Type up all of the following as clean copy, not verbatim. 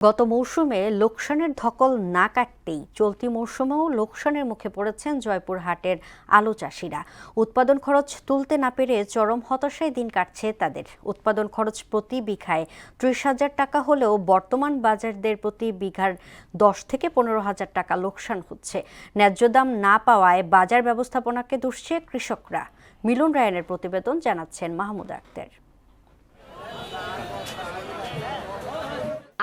গত মৌসুমে লোকসানের ধকল না কাটতেই চলতি মৌসুমেও লোকসানের মুখে পড়েছেন জয়পুরহাটের আলু চাষিরা। উৎপাদন খরচ তুলতে না পেরে চরম হতাশায় দিন কাটছে তাদের। উৎপাদন খরচ প্রতি বিঘায় ৩০,০০০ টাকা হলেও বর্তমান বাজার দর প্রতি বিঘার ১০ থেকে ১৫,০০০ টাকা লোকসান হচ্ছে। ন্যায্য দাম না পাওয়ায় বাজার ব্যবস্থাপনাকে দুষছে কৃষকরা। মিলন রায়ানের প্রতিবেদন, জানাচ্ছেন মাহমুদা আক্তার।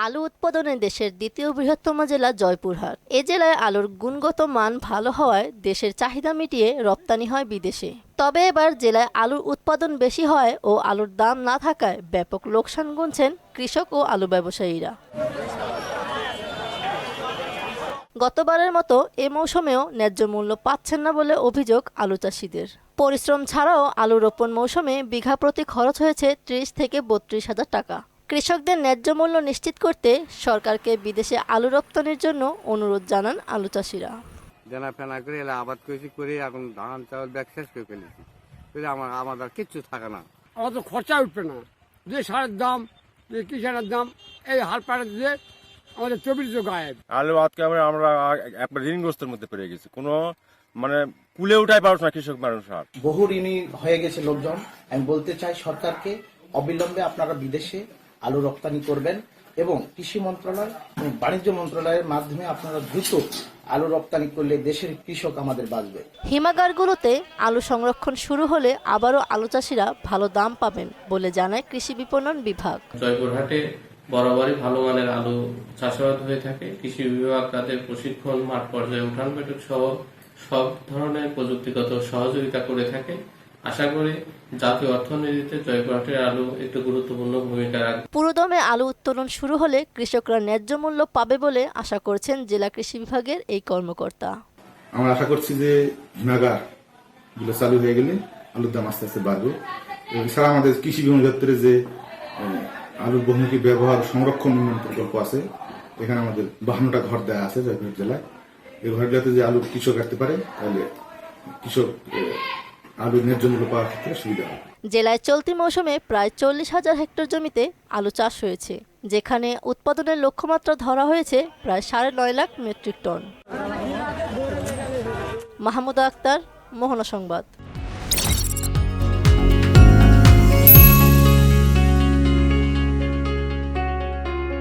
আলু উৎপাদনে দেশের দ্বিতীয় বৃহত্তম জেলা জয়পুরহাট। এ জেলায় আলুর গুণগত মান ভালো হওয়ায় দেশের চাহিদা মিটিয়ে রপ্তানি হয় বিদেশে। তবে এবার জেলায় আলুর উৎপাদন বেশি হয় ও আলুর দাম না থাকায় ব্যাপক লোকসান গুনছেন কৃষক ও আলু ব্যবসায়ীরা। গতবারের মতো এ মৌসুমেও ন্যায্য মূল্য পাচ্ছেন না বলে অভিযোগ আলু চাষিদের। পরিশ্রম ছাড়াও আলু রোপণ মৌসুমে বিঘা প্রতি খরচ হয়েছে ৩০ থেকে ৩২,০০০ টাকা। কৃষকদের ন্যায্য মূল্য নিশ্চিত করতে সরকারকে বিদেশে আলু রপ্তানির জন্য অনুরোধ জানান আলু চাষিরা। জানা ফেনা করে এলা আবাদ করেছি করে এখন ধান চাউল ব্যাগ শেষ করে ফেলেছি, আমাদের কিচ্ছু থাকে না। আমাদের খরচা উঠবে না, যে সারের দাম, যে কিষানের দাম, এই হাল পাড়া দিয়ে আমাদের 24 গায়েব। আলু আজকে আমরা একবার ঋণগ্রস্তের মধ্যে পড়ে গেছি, কোনো কুলে উঠাই পারছ না কৃষক মানুষ। আর বহু ঋণী হয়ে গেছে লোকজন। আমি বলতে চাই সরকারকে অবিলম্বে আপনারা বিদেশে আলু রপ্তানি করবেন এবং কৃষি মন্ত্রণালয় এবং বাণিজ্য মন্ত্রণালয়ের মাধ্যমে আপনারা দ্রুত আলু রপ্তানি করলে দেশের কৃষক আমাদের বাঁচবে। হিমাগারগুলোতে আলু সংরক্ষণ শুরু হলে আবারও আলু চাষিরা ভালো দাম পাবেন বলে জানায় কৃষি বিপণন বিভাগ। জয়পুরহাটে বরাবরই ভালো মানের আলু চাষাবাদ হয়ে থাকে। কৃষি বিভাগ তাদের প্রশিক্ষণ, মাঠ পর্যায়ে উঠান বৈঠক সহ সব ধরনের প্রযুক্তিগত সহযোগিতা করে থাকে। আশা করি জাতীয় অর্থনীতিতে জয়পুরহাটের আলু একটু গুরুত্বপূর্ণ ভূমিকা রাখবে। পুরোদমে আলু উত্তোলন শুরু হলে কৃষকরা ন্যায্য মূল্য পাবে বলে আশা করছেন জেলা কৃষি বিভাগের এই কর্মকর্তা। আমরা আশা করছি যে হিমাগার গুলো চালু হয়ে গেলে আলুর দাম আস্তে আস্তে বাড়বে। এছাড়া আমাদের কৃষি বিভাগ দপ্তরে যে আলুর বহুমুখী ব্যবহার সংরক্ষণ উন্নয়ন প্রকল্প আছে, এখানে আমাদের 52টা ঘর দেওয়া আছে জয়পুরহাট জেলায়। এই ঘরগুলোতে যে আলু কৃষক রাখতে পারে তাহলে কৃষক আলুর ন্যায্য মূল্য পাওয়ার ক্ষেত্রে সুবিধা হবে। জেলায় চলতি মৌসুমে প্রায় 40,000 হেক্টর জমিতে আলু চাষ হয়েছে, যেখানে উৎপাদনের লক্ষ্যমাত্রা ধরা হয়েছে প্রায় 9.5 লাখ মেট্রিক টন। মাহমুদা আক্তার, মোহনা সংবাদ।